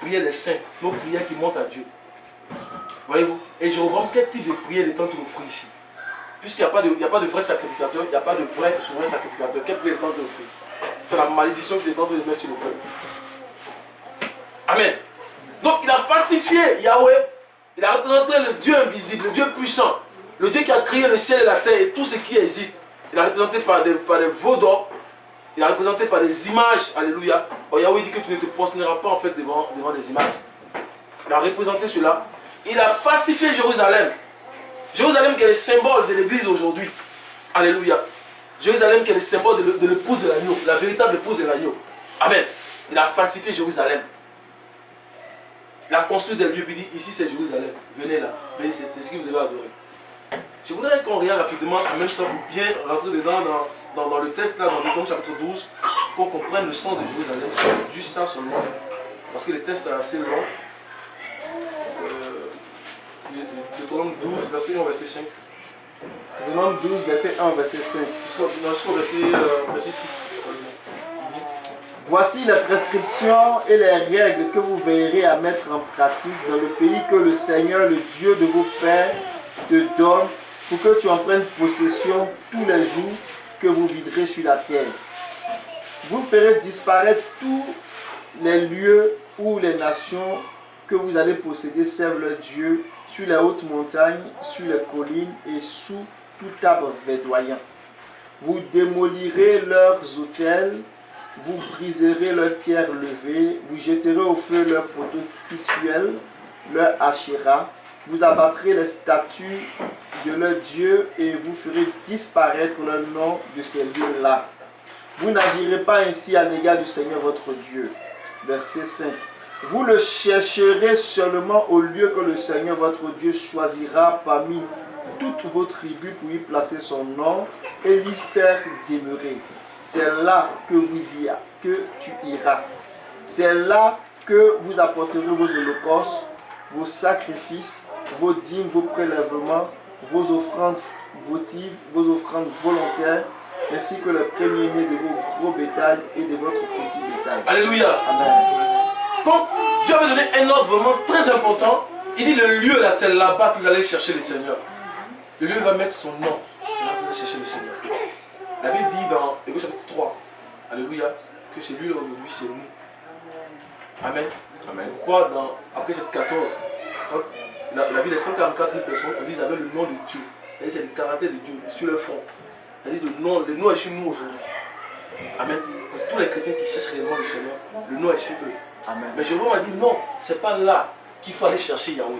prières des saints, nos prières qui montent à Dieu. Voyez-vous? Et Jéroboam, quel type de prière il est en train d'offrir ici? Puisqu'il n'y a pas de vrai sacrificateur, il n'y a pas de vrai souverain sacrificateur, quelle prière il est en train d'offrir? C'est la malédiction qu'il est en train de mettre sur le peuple. Amen. Donc il a falsifié Yahweh, il a représenté le Dieu invisible, le Dieu puissant, le Dieu qui a créé le ciel et la terre et tout ce qui existe. Il a représenté par des veaux d'or, il a représenté par des images, alléluia. Oh, Yahweh dit que tu ne te prosterneras pas en fait devant des images. Il a représenté cela. Il a falsifié Jérusalem. Jérusalem qui est le symbole de l'église aujourd'hui. Alléluia. Jérusalem qui est le symbole de l'épouse de l'agneau, la véritable épouse de l'agneau. Amen. Il a falsifié Jérusalem. Il a construit des lieux, il dit ici c'est Jérusalem. Venez là. Venez, c'est ce que vous devez adorer. Je voudrais qu'on regarde rapidement, en même temps, pour bien rentrer dedans dans le texte là, dans Deutéronome chapitre 12, pour qu'on comprenne le sens de Jérusalem. Juste ça seulement. Parce que le texte est assez long. Deutéronome 12, verset 1, verset 5. Deutéronome 12, verset 1, verset 5. Jusqu'au verset 6. Voici les prescriptions et les règles que vous veillerez à mettre en pratique dans le pays que le Seigneur, le Dieu de vos pères, te donne pour que tu en prennes possession tous les jours que vous vivrez sur la terre. Vous ferez disparaître tous les lieux où les nations que vous allez posséder servent leur Dieu sur les hautes montagnes, sur les collines et sous tout arbre verdoyant. Vous démolirez leurs autels, vous briserez leurs pierres levées, vous jetterez au feu leurs poteaux cultuels, leurs achéras, vous abattrez les statues de leur Dieu et vous ferez disparaître le nom de ces lieux-là. Vous n'agirez pas ainsi à l'égard du Seigneur votre Dieu. Verset 5. Vous le chercherez seulement au lieu que le Seigneur votre Dieu choisira parmi toutes vos tribus pour y placer son nom et l'y faire demeurer. C'est là que tu iras. C'est là que vous apporterez vos holocausses, vos sacrifices, vos dîmes, vos prélèvements, vos offrandes votives, vos offrandes volontaires, ainsi que le premier-né de vos gros bétails et de votre petit bétail. Alléluia. Amen. Donc, Dieu avait donné un ordre vraiment très important. Il dit le lieu là, c'est là-bas que vous allez chercher le Seigneur. Le lieu va mettre son nom. C'est là que vous allez chercher le Seigneur. La Bible dit dans Hébreux chapitre 3, alléluia, que celui là aujourd'hui c'est nous. Amen. Amen. C'est pourquoi après chapitre 14, quand la Bible est 144 000 personnes, on dit qu'ils avaient le nom de Dieu. C'est-à-dire c'est le caractère de Dieu sur leur front. C'est-à-dire le nom est sur nous aujourd'hui. Amen. Pour tous les chrétiens qui cherchent réellement le Seigneur, le nom est sur eux. Amen. Mais Jéhovah m'a dit non, c'est pas là qu'il faut aller chercher Yahweh.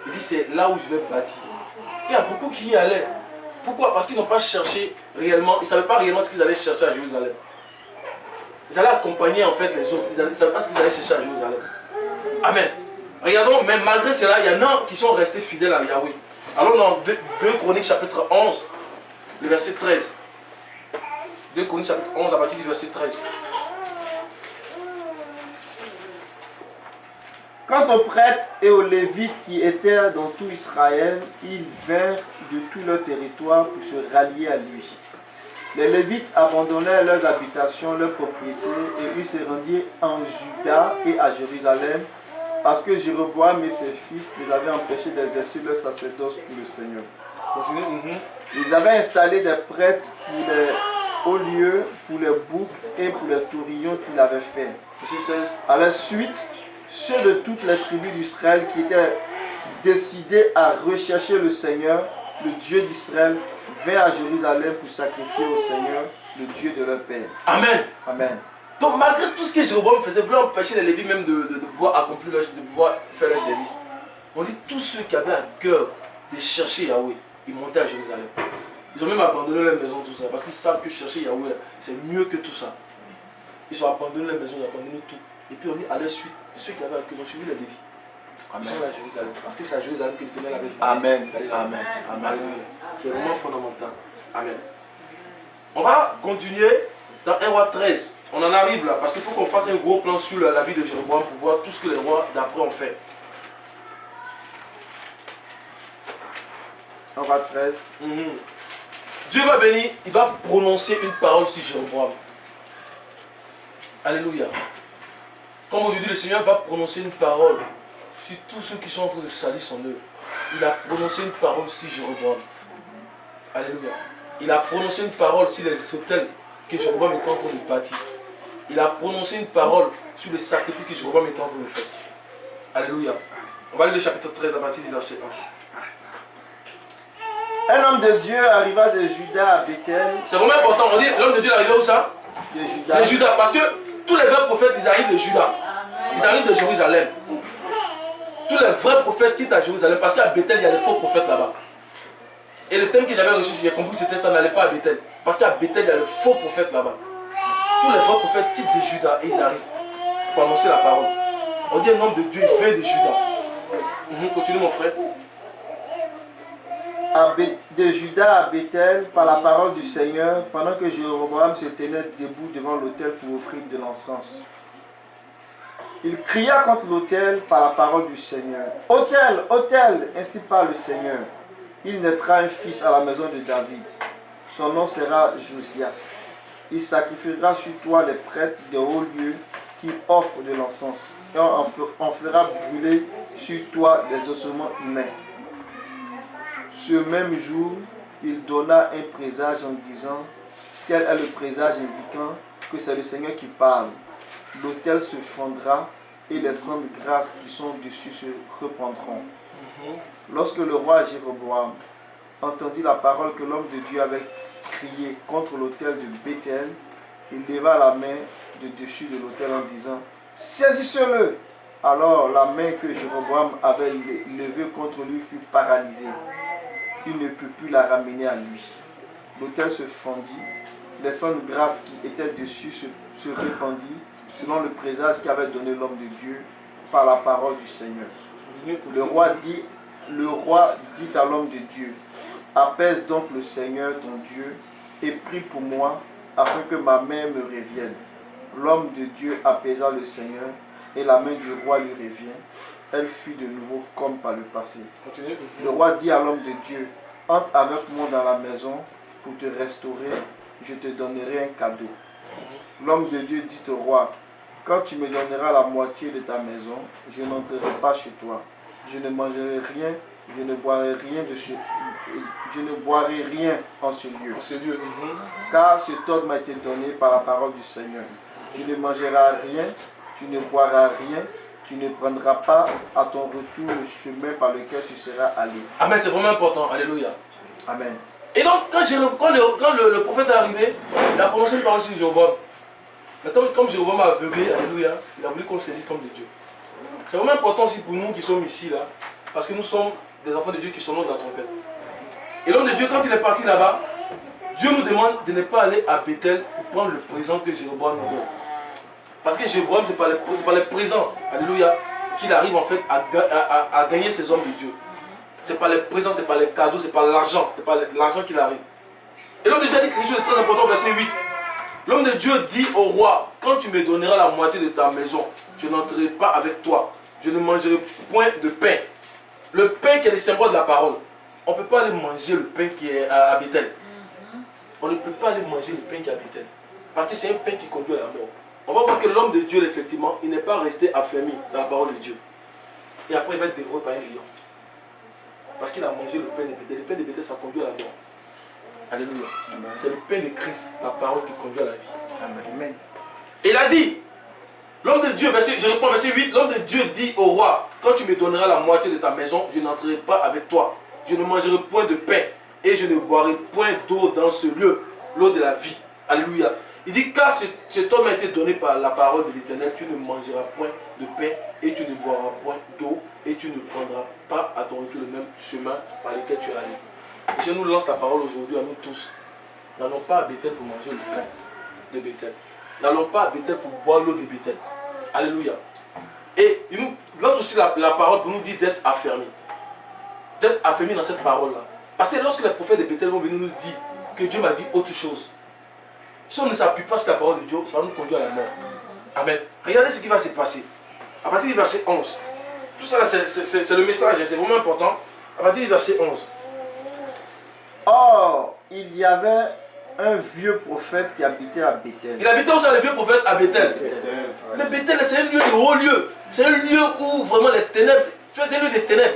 Il dit c'est là où je vais bâtir. Il y a beaucoup qui y allaient. Pourquoi? Parce qu'ils n'ont pas cherché réellement, ils ne savaient pas réellement ce qu'ils allaient chercher à Jérusalem. Ils allaient accompagner en fait les autres, ils ne savaient pas ce qu'ils allaient chercher à Jérusalem. Amen. Regardons, mais malgré cela, il y en a qui sont restés fidèles à Yahweh. Allons dans 2 Chroniques chapitre 11, le verset 13. 2 Chroniques chapitre 11 à partir du verset 13. Quant aux prêtres et aux lévites qui étaient dans tout Israël, ils vinrent de tout leur territoire pour se rallier à lui. Les lévites abandonnèrent leurs habitations, leurs propriétés, et ils se rendirent en Juda et à Jérusalem, parce que Jéroboam et ses fils les avaient empêchés d'exercer leur sacerdoce pour le Seigneur. Continue. Ils avaient installé des prêtres pour les hauts lieux, pour les boucs et pour les tourillons qu'il avait fait. À la suite, ceux de toutes les tribus d'Israël qui étaient décidés à rechercher le Seigneur, le Dieu d'Israël, vinrent à Jérusalem pour sacrifier au Seigneur, le Dieu de leur père. Amen. Amen. Donc malgré tout ce que Jéroboam faisait, voulait empêcher les Lévites même de pouvoir accomplir de pouvoir faire leur service. On dit tous ceux qui avaient à cœur de chercher Yahweh, ils montaient à Jérusalem. Ils ont même abandonné leur maison, tout ça, parce qu'ils savent que chercher Yahweh, c'est mieux que tout ça. Ils ont abandonné leur maison, ils ont abandonné tout. Et puis on dit à leur suite, ceux qui avaient à cœur, ils ont suivi les Lévites. Ils sont là à Jérusalem, parce que c'est à Jérusalem qu'ils tenaient la vie. Amen. Amen. Amen. C'est vraiment fondamental. Amen. On va continuer dans 1 roi 13. On en arrive là, parce qu'il faut qu'on fasse un gros plan sur la vie de Jéroboam pour voir tout ce que les rois d'après ont fait. 1 roi 13. Dieu va bénir, il va prononcer une parole sur Jéroboam. Alléluia. Comme aujourd'hui le Seigneur va prononcer une parole sur tous ceux qui sont en train de salir son œuvre. Il a prononcé une parole sur Jéroboam. Alléluia. Il a prononcé une parole sur les autels que Jéroboam était en train de bâtir. Il a prononcé une parole sur les sacrifices que Jéroboam était en train de faire. Alléluia. On va lire le chapitre 13 à partir du verset 1. Un homme de Dieu arriva de Juda à Bethel. C'est vraiment important. On dit l'homme de Dieu arriva où ça? De Juda. De Juda. Parce que tous les vrais prophètes, ils arrivent de Juda. Ils arrivent de Jérusalem. Tous les vrais prophètes quittent à Jérusalem. Parce qu'à Bethel, il y a des faux prophètes là-bas. Et le thème que j'avais reçu, j'ai compris que c'était ça, n'allait pas à Bethel. Parce qu'à Bethel, il y a des faux prophètes là-bas. Tous les vrais prophètes quittent de Juda et ils arrivent pour annoncer la parole. On dit un homme de Dieu vient de Juda. Continue mon frère. De Juda à Bethel, par la parole du Seigneur, pendant que Jéroboam se tenait debout devant l'autel pour offrir de l'encens. Il cria contre l'autel par la parole du Seigneur. Autel, autel, ainsi parle le Seigneur. Il naîtra un fils à la maison de David. Son nom sera Josias. Il sacrifiera sur toi les prêtres des hauts lieux qui offrent de l'encens. Et on fera brûler sur toi des ossements humains. Ce même jour, il donna un présage en disant, tel est le présage indiquant que c'est le Seigneur qui parle. L'autel se fondra et les sangs de grâce qui sont dessus se reprendront. Lorsque le roi Jéroboam entendit la parole que l'homme de Dieu avait criée contre l'autel de Bethel, il leva la main de dessus de l'autel en disant, saisissez-le. Alors la main que Jéroboam avait levée contre lui fut paralysée. Il ne put plus la ramener à lui. L'autel se fendit, les sangs de grâce qui étaient dessus se répandit, selon le présage qu'avait donné l'homme de Dieu par la parole du Seigneur. Le roi dit à l'homme de Dieu, apaise donc le Seigneur ton Dieu et prie pour moi afin que ma main me revienne. L'homme de Dieu apaisa le Seigneur et la main du roi lui revient. Elle fut de nouveau comme par le passé. Le roi dit à l'homme de Dieu, entre avec moi dans la maison pour te restaurer, je te donnerai un cadeau. L'homme de Dieu dit au roi, quand tu me donneras la moitié de ta maison, je n'entrerai pas chez toi. Je ne mangerai rien, je ne boirai rien en ce lieu. Car cet ordre m'a été donné par la parole du Seigneur. Tu ne mangeras rien, tu ne boiras rien, tu ne prendras pas à ton retour le chemin par lequel tu seras allé. Amen, c'est vraiment important. Alléluia. Amen. Et donc, quand le prophète est arrivé, il a prononcé une parole sur Jéroboam. Mais comme Jéroboam a aveuglé, alléluia, il a voulu qu'on saisisse l'homme de Dieu. C'est vraiment important aussi pour nous qui sommes ici, là, parce que nous sommes des enfants de Dieu qui sont dans la trompette. Et l'homme de Dieu, quand il est parti là-bas, Dieu nous demande de ne pas aller à Bethel pour prendre le présent que Jéroboam nous donne. Parce que Jéroboam, ce n'est pas les présents, alléluia, qu'il arrive en fait à gagner ces hommes de Dieu. Ce n'est pas les présents, ce n'est pas les cadeaux, ce n'est pas l'argent, ce n'est pas l'argent qu'il arrive. Et l'homme de Dieu a dit quelque chose de très important, verset 8. L'homme de Dieu dit au roi, quand tu me donneras la moitié de ta maison, je n'entrerai pas avec toi, je ne mangerai point de pain. Le pain qui est le symbole de la parole. On ne peut pas aller manger le pain qui est à Bethel. On ne peut pas aller manger le pain qui est à Bethel. Parce que c'est un pain qui conduit à la mort. On va voir que l'homme de Dieu, effectivement, il n'est pas resté affermi dans la parole de Dieu. Et après, il va être dévoré par un lion. Parce qu'il a mangé le pain de Bethel. Le pain de Bethel, ça conduit à la mort. Alléluia. C'est le pain de Christ, la parole qui conduit à la vie. Amen. Et il a dit, l'homme de Dieu, je reprends verset 8, l'homme de Dieu dit au roi, quand tu me donneras la moitié de ta maison, je n'entrerai pas avec toi. Je ne mangerai point de pain et je ne boirai point d'eau dans ce lieu, l'eau de la vie. Alléluia. Il dit, car cet homme a été donné par la parole de l'Éternel, tu ne mangeras point de pain et tu ne boiras point d'eau et tu ne prendras pas à ton retour le même chemin par lequel tu es allé. Je nous lance la parole aujourd'hui à nous tous. N'allons pas à Bethel pour manger le pain de Bethel. N'allons pas à Bethel pour boire l'eau de Bethel. Alléluia. Et il nous lance aussi la parole pour nous dire d'être affermis. D'être affermis dans cette parole-là. Parce que lorsque les prophètes de Bethel vont venir nous dire que Dieu m'a dit autre chose, si on ne s'appuie pas sur la parole de Dieu, ça va nous conduire à la mort. Amen. Regardez ce qui va se passer. À partir du verset 11. Tout ça, c'est le message, c'est vraiment important. À partir du verset 11. Or, il y avait un vieux prophète qui habitait à Bethel. Il habitait aussi le vieux prophète à Bethel. Mais Bethel, c'est un lieu de haut lieu. C'est un lieu où vraiment les ténèbres, tu vois, c'est un lieu des ténèbres.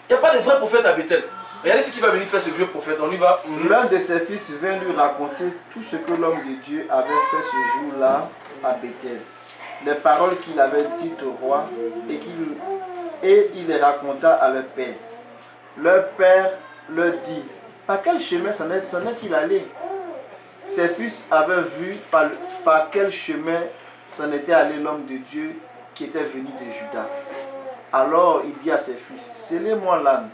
Il n'y a pas de vrai prophète à Bethel. Regardez ce qu'il va venir faire ce vieux prophète. On y va. L'un de ses fils vint lui raconter tout ce que l'homme de Dieu avait fait ce jour-là à Bethel. Les paroles qu'il avait dites au roi et il les raconta à leur père. Leur père leur dit, par quel chemin s'en est-il allé? Ses fils avaient vu par quel chemin s'en était allé l'homme de Dieu qui était venu de Juda. Alors il dit à ses fils, scellez-moi l'âne.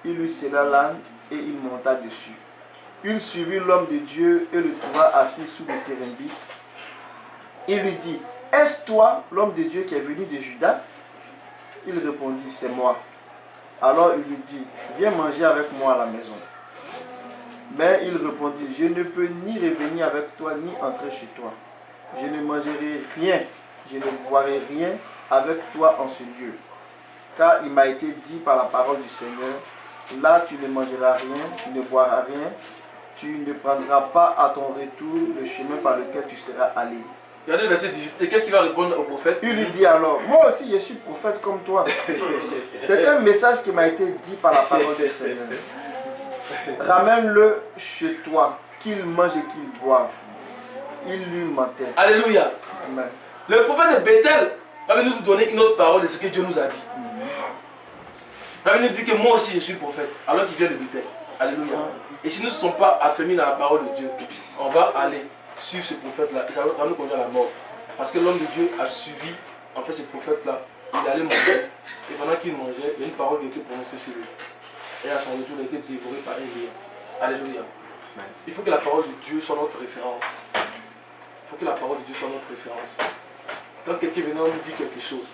Il lui scella l'âne et il monta dessus. Il suivit l'homme de Dieu et le trouva assis sous le térébenth. Il lui dit, est-ce toi l'homme de Dieu qui est venu de Juda? Il répondit, c'est moi. Alors il lui dit, viens manger avec moi à la maison. Mais il répondit, je ne peux ni revenir avec toi ni entrer chez toi. Je ne mangerai rien, je ne boirai rien avec toi en ce lieu. Car il m'a été dit par la parole du Seigneur, là tu ne mangeras rien, tu ne boiras rien, tu ne prendras pas à ton retour le chemin par lequel tu seras allé. Regardez le verset 18. Et qu'est-ce qu'il va répondre au prophète? Il lui dit alors, moi aussi je suis prophète comme toi. C'est un message qui m'a été dit par la parole du Seigneur. Ramène-le chez toi, qu'il mange et qu'il boive. Il lui mentait. Alléluia. Amen. Le prophète de Bethel va venir nous donner une autre parole de ce que Dieu nous a dit. Il va venir nous dire que moi aussi je suis prophète, alors qu'il vient de Bethel. Alléluia. Et si nous ne sommes pas affermis dans la parole de Dieu, on va aller suivre ce prophète-là et ça va nous conduire à la mort. Parce que l'homme de Dieu a suivi en fait ce prophète-là. Il allait manger. Et pendant qu'il mangeait, il y a une parole qui a été prononcée sur lui. Et à son retour, il a été dévoré par un lion. Alléluia. Il faut que la parole de Dieu soit notre référence. Il faut que la parole de Dieu soit notre référence. Quand quelqu'un vient nous dire quelque chose,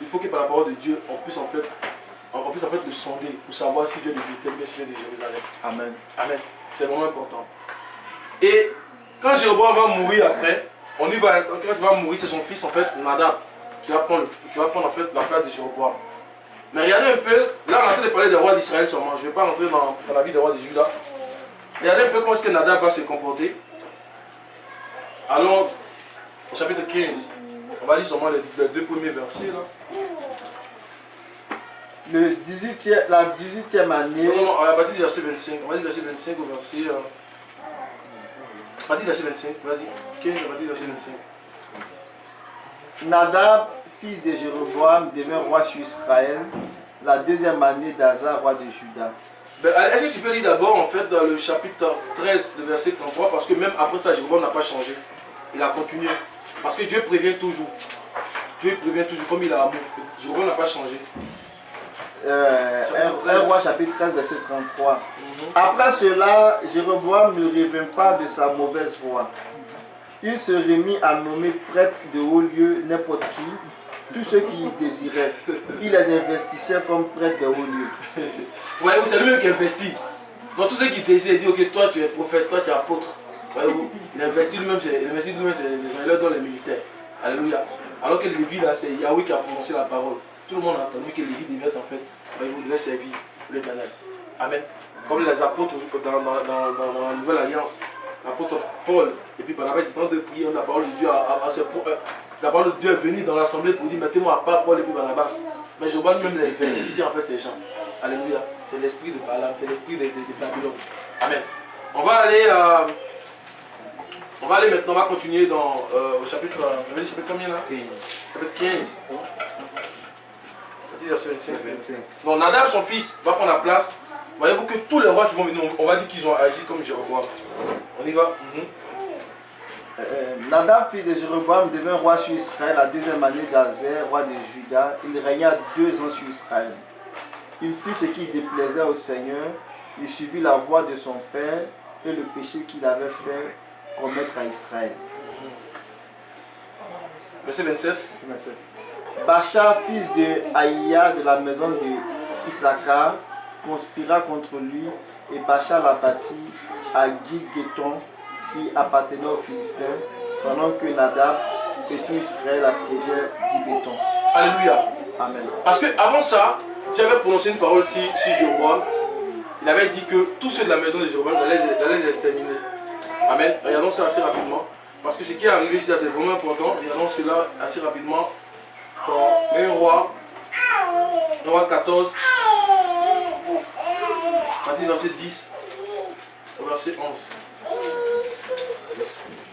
il faut que par la parole de Dieu, on puisse en fait le sonder pour savoir s'il vient de Bethel ou s'il vient de Jérusalem. Amen. Amen. C'est vraiment important. Et quand Jéroboam va mourir après, quand il va mourir, c'est son fils en fait, Nadab, qui va prendre en fait la place de Jéroboam. Mais regardez un peu, là on est en train de parler des rois d'Israël seulement, je ne vais pas rentrer dans la vie des rois de Juda. Regardez un peu comment est-ce que Nadab va se comporter. Allons au chapitre 15, on va lire seulement les deux premiers versets là. La 18e année. Non, à partir du verset 25, on va dire verset 25 au verset... à partir du verset 25, vas-y, 15 à partir du verset 25. Nadab, fils de Jéroboam, devint roi sur Israël, la deuxième année d'Asa, roi de Juda. Est-ce que tu peux lire d'abord en fait dans le chapitre 13, le verset 33, parce que même après ça, Jéroboam n'a pas changé. Il a continué. Parce que Dieu prévient toujours. Dieu prévient toujours comme il a amour. Jéroboam n'a pas changé. 1 roi chapitre 13, verset 33. Après cela, Jéroboam ne revint pas de sa mauvaise voie. Il se remit à nommer prêtres de haut lieu n'importe qui, tous ceux qu'il désirait. Il les investissait comme prêtres de haut lieu. Voyez-vous, c'est lui-même qui investit. Donc tous ceux qui désirent, il dit ok, toi tu es prophète, toi tu es apôtre. Voyez-vous, il investit lui-même, il leur donne le ministère. Alléluia. Alors que Lévi là, c'est Yahweh qui a prononcé la parole. Tout le monde a entendu que Lévi devait en fait, voyez-vous, devait servir l'Éternel. Amen. Comme les apôtres dans la nouvelle alliance, l'apôtre Paul et puis Barnabas, ils étaient de prier, la parole de Dieu la parole de Dieu est venue dans l'assemblée pour dire mettez-moi à part Paul et puis Barnabas. Mais je vois même les investisseurs en fait ces gens. Alléluia. C'est l'esprit de Balaam, c'est l'esprit de Babylone. Amen. On va aller maintenant, on va continuer dans au chapitre, chapitre combien là? 15. Chapitre 15. Verset 25. Donc Nadab, son fils, va prendre la place. Voyez-vous que tous les rois qui vont venir, on va dire qu'ils ont agi comme Jéroboam. On y va. Nadab, fils de Jéroboam, devint roi sur Israël la deuxième année d'Azer, roi de Juda. Il régna 2 ans sur Israël. Il fit ce qui déplaisait au Seigneur. Il suivit la voie de son père et le péché qu'il avait fait commettre à Israël. Verset 27. Bacha, fils de Aïa de la maison de Issachar, conspira contre lui et Bacha l'abattit à Gilgeton qui appartenait aux Philistins pendant que Nadab et tout Israël assiégeaient Gilgeton. Alléluia. Amen. Parce que avant ça, Dieu avait prononcé une parole sur Jéroboam. Il avait dit que tous ceux de la maison de Jéroboam allaient les exterminer. Amen. Regardons ça assez rapidement. Parce que ce qui est arrivé ici, c'est vraiment important. Regardons cela assez rapidement. Dans 1 roi 14, à partir du verset 10 au verset 11.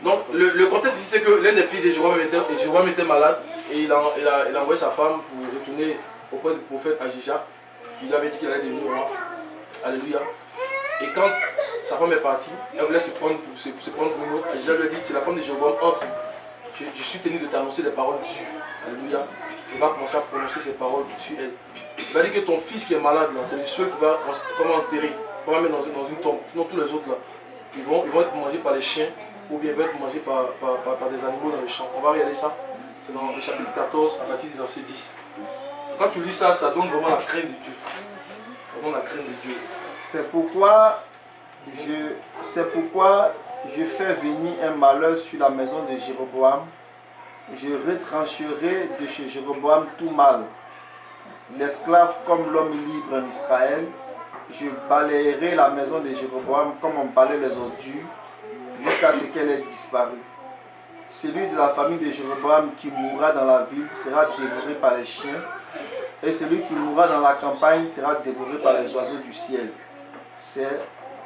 Donc le contexte ici, c'est que l'un des fils de Jéroboam était malade et il a envoyé sa femme pour retourner auprès du prophète Ajija. Il lui avait dit qu'il allait devenir roi. Alléluia. Et quand sa femme est partie, elle voulait se prendre pour une autre. Ajija lui a dit que la femme de Jéroboam entre. Je suis tenu de t'annoncer des paroles dessus. Alléluia. Il va commencer à prononcer ces paroles sur elle. Il va dire que ton fils qui est malade là, c'est le seul qui va enterrer, qui va mettre dans une tombe. Sinon tous les autres là, ils vont être mangés par les chiens ou bien ils vont être mangés par des animaux dans les champs. On va regarder ça. C'est dans le chapitre 14 à partir du verset 10. Quand tu lis ça, ça donne vraiment la crainte de Dieu. Ça donne la crainte de Dieu. C'est pourquoi je fais venir un malheur sur la maison de Jéroboam. Je retrancherai de chez Jéroboam tout mal. L'esclave comme l'homme libre en Israël. Je balayerai la maison de Jéroboam comme on balaye les ordures, jusqu'à ce qu'elle ait disparu. Celui de la famille de Jéroboam qui mourra dans la ville sera dévoré par les chiens, et celui qui mourra dans la campagne sera dévoré par les oiseaux du ciel. C'est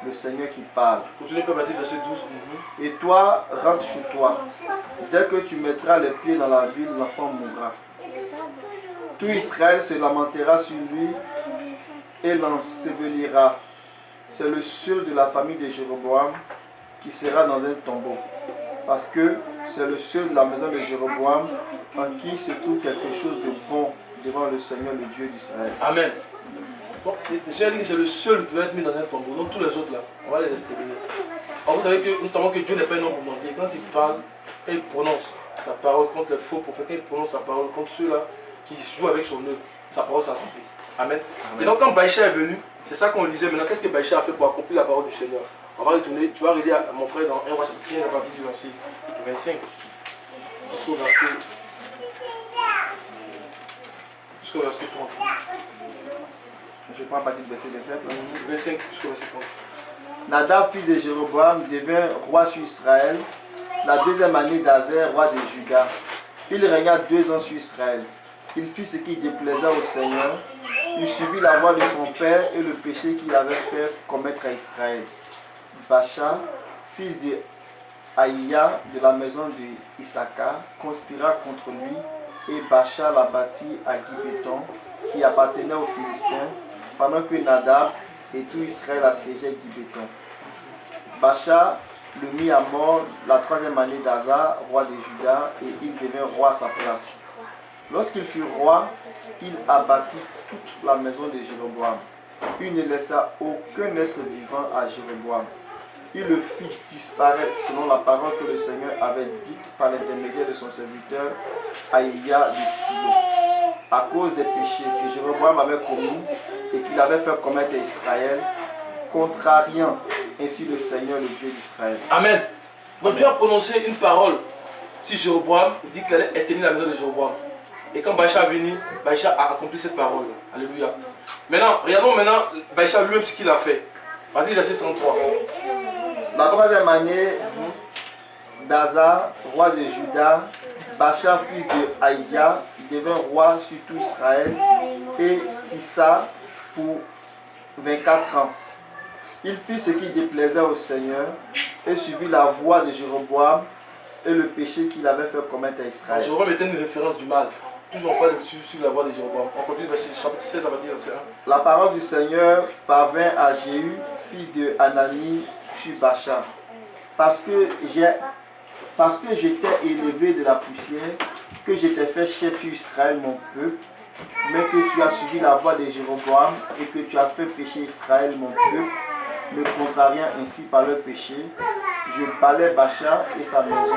le Seigneur qui parle. Continuez à partir verset 12. Et toi, rentre chez toi. Dès que tu mettras les pieds dans la ville, l'enfant mourra. Tout Israël se lamentera sur lui et l'ensevelira. C'est le seul de la famille de Jéroboam qui sera dans un tombeau. Parce que c'est le seul de la maison de Jéroboam en qui se trouve quelque chose de bon devant le Seigneur, le Dieu d'Israël. Amen. Donc, le Seigneur dit que c'est le seul qui va être mis dans un tombeau. Donc tous les autres là, on va les exterminer. Alors vous savez que nous savons que Dieu n'est pas un homme pour mentir. Quand il parle, quand il prononce sa parole contre les faux prophètes, quand il prononce sa parole contre ceux-là qui jouent avec son œuvre, sa parole s'accomplit. Amen. Et donc quand Baïcha est venu, c'est ça qu'on lisait maintenant. Qu'est-ce que Baïcha a fait pour accomplir la parole du Seigneur? On va retourner, tu vas relire à mon frère dans 1 roi chapitre 15 à partir du verset 25 jusqu'au verset 30. Je prends à partir du verset 27. 25 jusqu'au verset 30. Nadab, fils de Jéroboam, devint roi sur Israël la deuxième année d'Azer, roi de Juda. Il régna 2 ans sur Israël. Il fit ce qui déplaisa au Seigneur. Il suivit la voie de son père et le péché qu'il avait fait commettre à Israël. Bacha, fils de Aïya de la maison de Issachar, conspira contre lui et Bacha l'abattit à Gibéton, qui appartenait aux Philistins, pendant que Nadab et tout Israël assiégeaient Gibéton. Bacha le mit à mort la 3e année d'Asa, roi de Juda, et il devint roi à sa place. Lorsqu'il fut roi, il abattit toute la maison de Jéroboam. Il ne laissa aucun être vivant à Jéroboam. Il le fit disparaître selon la parole que le Seigneur avait dite par l'intermédiaire de son serviteur Aïya de Silo, à cause des péchés que Jéroboam avait commis et qu'il avait fait commettre à Israël, contrariant ainsi le Seigneur, le Dieu d'Israël. Amen. Donc Dieu a prononcé une parole sur Jéroboam, il dit qu'il allait exterminer la maison de Jéroboam. Et quand Baïcha est venu, Baïcha a accompli cette parole. Alléluia. Maintenant, regardons maintenant Baïcha lui-même ce qu'il a fait. À partir du verset 33. La 3e année d'Asa, roi de Juda, Bacha, fils de Aïya, devint roi sur tout Israël et Tissa pour 24 ans. Il fit ce qui déplaisait au Seigneur et suivit la voie de Jéroboam et le péché qu'il avait fait commettre à Israël. Jéroboam était une référence du mal. Toujours pas de suivre la voie de Jéroboam. On continue verset chapitre 16 à partir du verset 1. La parole du Seigneur parvint à Jéhu, fils de Hanani, sur Bacha. Parce que j'étais élevé de la poussière, que j'étais fait chef sur Israël, mon peuple, mais que tu as suivi la voie de Jéroboam et que tu as fait pécher Israël, mon peuple, me contrariant ainsi par leur péché, je balais Bacha et sa maison,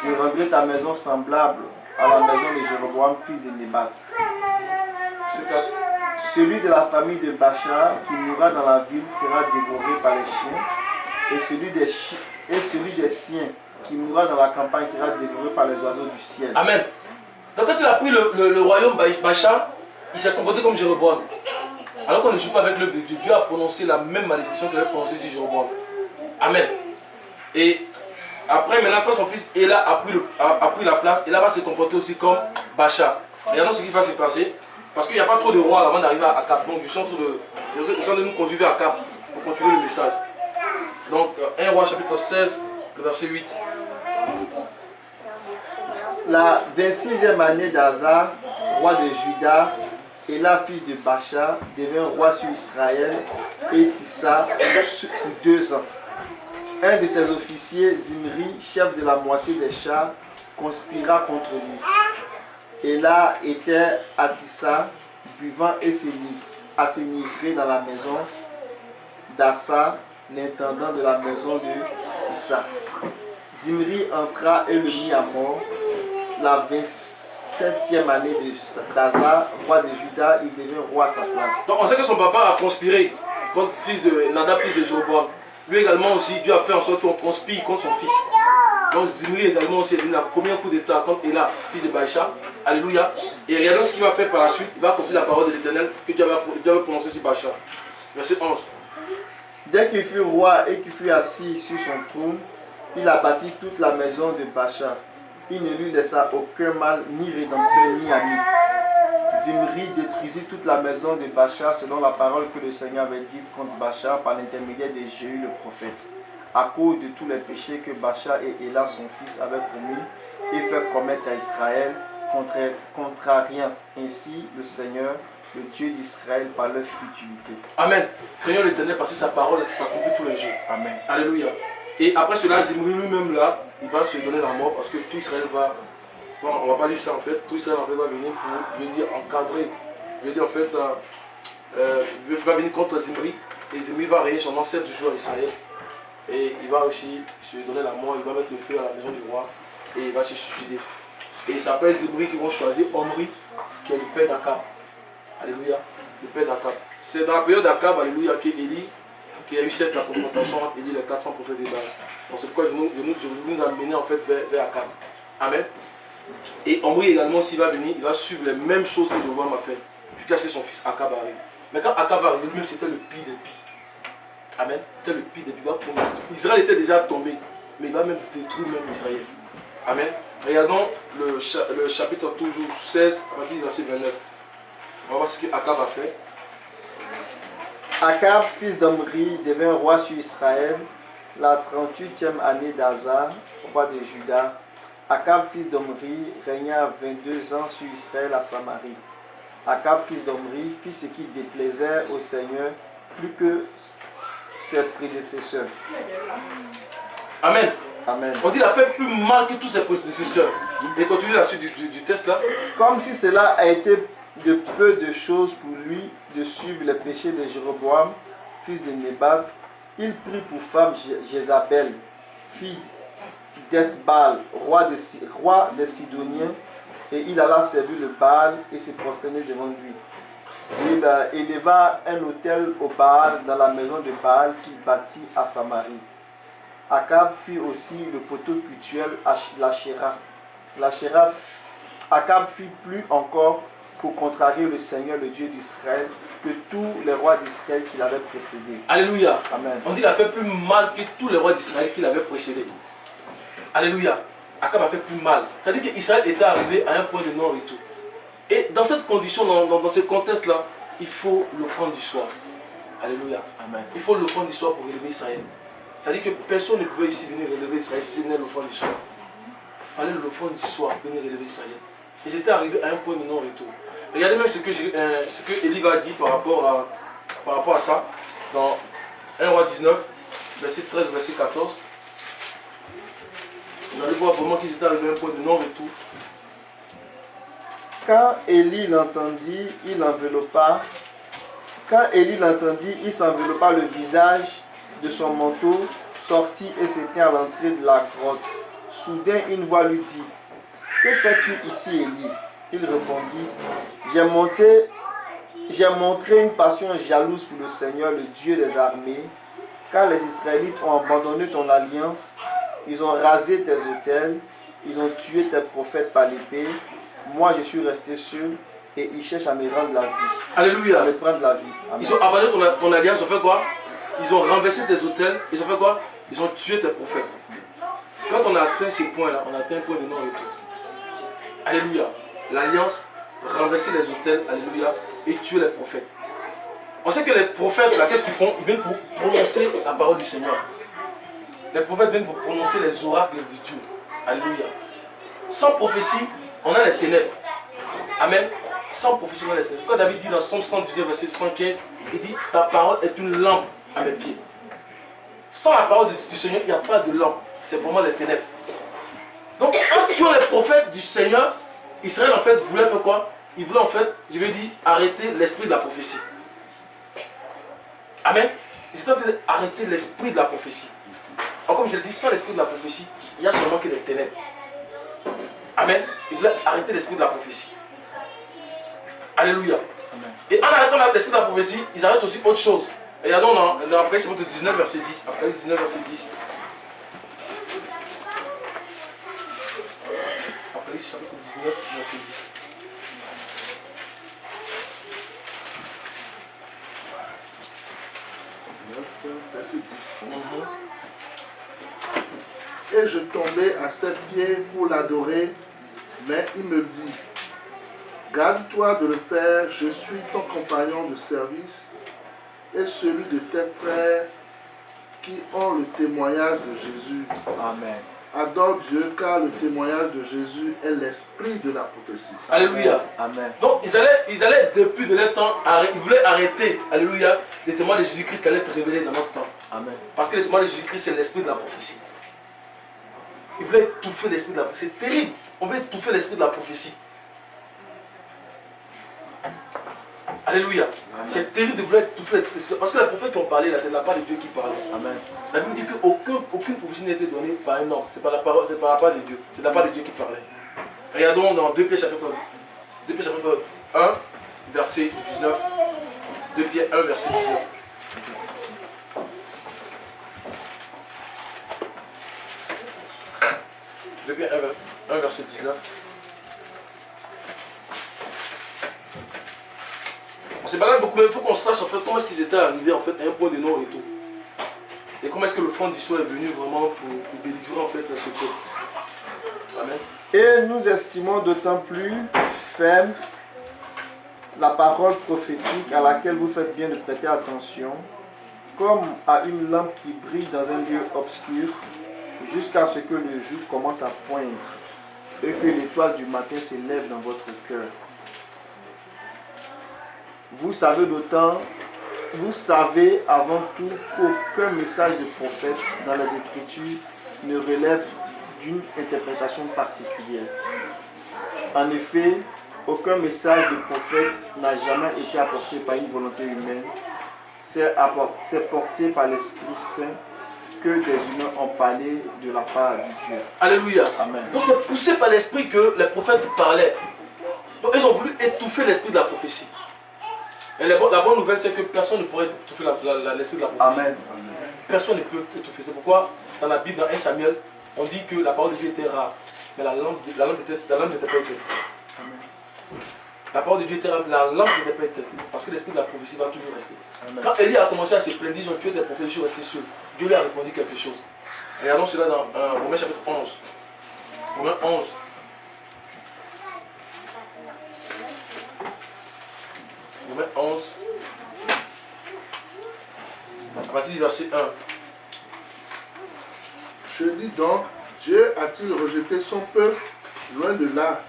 je rendrai ta maison semblable à la maison de Jéroboam, fils de Nébat. Celui de la famille de Bacha qui mourra dans la ville sera dévoré par les chiens, et celui des siens qui mourra dans la campagne sera dévoré par les oiseaux du ciel. Amen. Donc quand il a pris le royaume Baïcha, il s'est comporté comme Jéroboam. Alors qu'on ne joue pas avec l'œuvre de Dieu, Dieu a prononcé la même malédiction qu'il avait prononcée sur Jéroboam. Amen. Et après, maintenant, quand son fils Ela a pris la place, Ela va se comporter aussi comme Bacha. Regardons ce qui va se passer. Parce qu'il n'y a pas trop de rois avant d'arriver à Cap. Donc, je suis en train de nous conviver à Cap pour continuer le message. Donc, 1 roi chapitre 16, le verset 8. La 26e année d'Asa, roi de Juda, Ela, fils de Bacha, devint roi sur Israël et Tissa pour 2 ans. Un de ses officiers, Zimri, chef de la moitié des chars, conspira contre lui. Ela était à Tissa, buvant et à s'enivrer dans la maison d'Assa, l'intendant de la maison de Tissa. Zimri entra et le mit à mort. La 27e année d'Asa, roi de Juda, il devint roi à sa place. Donc on sait que son papa a conspiré contre Nadab, fils de Jéroboam. Lui également aussi, Dieu a fait en sorte qu'on conspire contre son fils. Donc Zimri également aussi, il a commis un coup d'état contre Ela, fils de Baïcha. Alléluia. Et regardons ce qu'il va faire par la suite. Il va accomplir la parole de l'Éternel que Dieu avait prononcée sur Baïcha. Verset 11. Dès qu'il fut roi et qu'il fut assis sur son trône, il abattit toute la maison de Bacha. Il ne lui laissa aucun mal, ni rédempteur, ni ami. Zimri détruisit toute la maison de Bacha selon la parole que le Seigneur avait dite contre Bacha par l'intermédiaire de Jéhu le prophète, à cause de tous les péchés que Bacha et Ela son fils avaient commis et fait commettre à Israël, contrariant ainsi le Seigneur, le Dieu d'Israël, par leur futilité. Amen. Craignons l'Éternel parce que sa parole s'accomplit tous les jours. Amen. Alléluia. Et après cela, Zimri lui-même là, il va se donner la mort parce que tout Israël va... On va pas lire ça en fait. Tout Israël en fait va venir pour, je veux dire, encadrer. Je veux dire en fait, va venir contre Zimri. Et Zimri va régner seulement 7 jours à Israël. Et il va aussi se donner la mort. Il va mettre le feu à la maison du roi. Et il va se suicider. Et il s'appelle Zimri qui vont choisir Omri, qui est le père d'Akab. Alléluia. Le père d'Akab. C'est dans la période d'Akab, alléluia, qu'Élie, qui a eu cette confrontation entre Élie et les 400 prophètes des Baal. Donc c'est pourquoi je vous amener en fait vers Akab. Amen. Et Omri également, s'il va venir, il va suivre les mêmes choses que Jéroboam a fait, jusqu'à ce que son fils Akab arrive. Mais quand Akab arrive, lui-même c'était le pire des pires. Amen. C'était le pire des pires. Israël était déjà tombé, mais il va même détruire même Israël. Amen. Regardons le chapitre toujours 16, à partir du verset 29. On va voir ce que Akab a fait. Akab, fils d'Omri, devint roi sur Israël la 38e année d'Asa, roi de Juda. Akab, fils d'Omri, régna 22 ans sur Israël à Samarie. Akab, fils d'Omri, fit ce qui déplaisait au Seigneur plus que ses prédécesseurs. Amen. Amen. On dit qu'il a fait plus mal que tous ses prédécesseurs. Et continue la suite du texte là. Comme si cela a été de peu de choses pour lui de suivre les péchés de Jéroboam, fils de Nébat, il prit pour femme Jézabel, fille d'Ethbaal, roi des Sidoniens, et il alla servir le Baal et se prosterner devant lui. Il éleva un autel au Baal dans la maison de Baal qu'il bâtit à Samarie. Akab fit aussi le poteau cultuel l'Achéra. Akab fit plus encore pour contrarier le Seigneur, le Dieu d'Israël, que tous les rois d'Israël qui l'avaient précédé. Alléluia. Amen. On dit qu'il a fait plus mal que tous les rois d'Israël qui l'avaient précédé. Alléluia. Akab a fait plus mal. C'est-à-dire qu'Israël était arrivé à un point de non-retour. Et dans cette condition, dans ce contexte-là, il faut l'offrande du soir. Alléluia. Amen. Il faut l'offrande du soir pour relever Israël. C'est-à-dire que personne ne pouvait ici venir relever Israël si ce n'est l'offrande du soir. Il fallait l'offrande du soir pour venir relever Israël. Ils étaient arrivés à un point de non-retour. Regardez même ce que Élie va dire par rapport à ça. Dans 1 roi 19, verset 13, verset 14. Vous allez voir vraiment qu'ils étaient arrivés à un point de non-retour. Quand Élie l'entendit, il s'enveloppa le visage de son manteau, sortit et s'éteignit à l'entrée de la grotte. Soudain, une voix lui dit: que fais-tu ici, Élie? Il répondit: j'ai montré une passion jalouse pour le Seigneur, le Dieu des armées, car les Israélites ont abandonné ton alliance, ils ont rasé tes autels, ils ont tué tes prophètes par l'épée. Moi, je suis resté seul et ils cherchent à me rendre la vie. Alléluia. À me prendre la vie. Amen. Ils ont abandonné ton alliance, ils ont fait quoi? Ils ont renversé tes autels, ils ont fait quoi? Ils ont tué tes prophètes. Quand on a atteint ces points-là, on a atteint un point de non-retour. Alléluia. L'alliance, renverser les autels, alléluia, et tuer les prophètes. On sait que les prophètes, là, qu'est-ce qu'ils font? Ils viennent pour prononcer la parole du Seigneur. Les prophètes viennent pour prononcer les oracles de Dieu. Alléluia. Sans prophétie, on a les ténèbres. Amen. Sans prophétie, on a les ténèbres. Quand David dit dans Psaume 119, verset 115, il dit, ta parole est une lampe à mes pieds. Sans la parole du Seigneur, il n'y a pas de lampe. C'est vraiment les ténèbres. Donc, en tuant les prophètes du Seigneur, Israël en fait voulait faire quoi? Il voulait en fait, je veux dire, arrêter l'esprit de la prophétie. Amen. Ils étaient en train d'arrêter l'esprit de la prophétie. Alors, comme je l'ai dit, sans l'esprit de la prophétie, il n'y a seulement que des ténèbres. Amen. Ils voulaient arrêter l'esprit de la prophétie. Alléluia. Amen. Et en arrêtant l'esprit de la prophétie, ils arrêtent aussi autre chose. Regardons dans l'Apocalypse chapitre 19, verset 10. Apocalypse 19, verset 10. Apocalypse chapitre 19, verset 10. Verset 10. Et je tombais à ses pieds pour l'adorer, mais il me dit, garde-toi de le faire, je suis ton compagnon de service et celui de tes frères qui ont le témoignage de Jésus. Amen. Adore Dieu car le témoignage de Jésus est l'esprit de la prophétie. Alléluia. Amen. Donc ils allaient depuis de leur temps, ils voulaient arrêter, alléluia, les témoins de Jésus-Christ qui allaient être révélés dans notre temps. Amen. Parce que les témoins de Jésus-Christ, c'est l'esprit de la prophétie. Ils voulaient étouffer l'esprit de la prophétie. C'est terrible. On veut étouffer l'esprit de la prophétie. Alléluia. C'est terrible de vouloir étouffer l'esprit. Parce que les prophètes qui ont parlé là, c'est de la part de Dieu qui parlait. Amen. La Bible dit qu'aucune prophétie n'a été donnée par un homme. C'est par la parole, c'est par la part de Dieu. C'est de la part de Dieu qui parlait. Regardons dans 2 Pierre chapitre 1, verset 19. 2 Pierre 1, verset 19. 2 Pierre 1, verset 19. On s'est parlé beaucoup, mais il faut qu'on sache en fait comment est-ce qu'ils étaient arrivés en fait à un point de non-retour. Et comment est-ce que le fond d'histoire est venu vraiment pour délivrer en fait ce peuple. Amen. Et nous estimons d'autant plus ferme la parole prophétique à laquelle vous faites bien de prêter attention, comme à une lampe qui brille dans un lieu obscur, jusqu'à ce que le jour commence à poindre et que l'étoile du matin s'élève dans votre cœur. Vous savez avant tout qu'aucun message de prophète dans les Écritures ne relève d'une interprétation particulière. En effet, aucun message de prophète n'a jamais été apporté par une volonté humaine. C'est porté par l'Esprit Saint que des humains ont parlé de la part de Dieu. Alléluia. Amen. Donc c'est poussé par l'Esprit que les prophètes parlaient. Donc ils ont voulu étouffer l'esprit de la prophétie. Et la bonne nouvelle, c'est que personne ne pourrait étouffer l'esprit de la prophétie. Amen. Personne ne peut étouffer. C'est pourquoi dans la Bible, dans 1 Samuel, on dit que la parole de Dieu était rare, mais la lampe n'était pas éteinte. La parole de Dieu était rare, mais la lampe n'était pas éteinte. Parce que l'esprit de la prophétie va toujours rester. Amen. Quand Élie a commencé à se plaindre, ils ont tué des prophètes, je suis resté seul. Dieu lui a répondu quelque chose. Regardons cela dans Romains chapitre 11. Romains 11. Romains 11. À partir du verset 1. Je dis donc, Dieu a-t-il rejeté son peuple? Loin de là.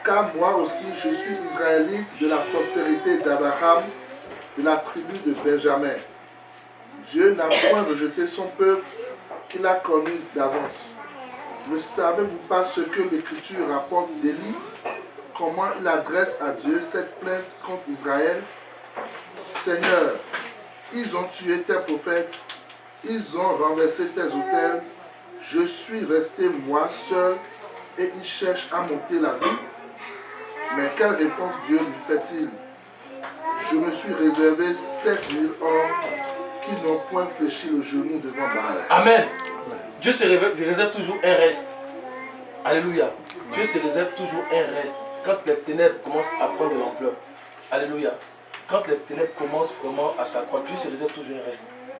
Car moi aussi, je suis israélite de la postérité d'Abraham, de la tribu de Benjamin. Dieu n'a point rejeté son peuple qu'il a connu d'avance. Ne savez-vous pas ce que l'Écriture rapporte d'Élie? Comment il adresse à Dieu cette plainte contre Israël? Seigneur, ils ont tué tes prophètes, ils ont renversé tes autels. Je suis resté moi seul et ils cherchent à monter la vie. Mais quelle réponse Dieu lui fait-il? Je me suis réservé 7000 hommes qui n'ont point fléchi le genou devant Baal. Amen. Dieu se réserve toujours un reste. Alléluia. Dieu se réserve toujours un reste. Quand les ténèbres commencent à prendre de l'ampleur. Alléluia. Quand les ténèbres commencent vraiment à s'accroître, Dieu se réserve toujours un reste.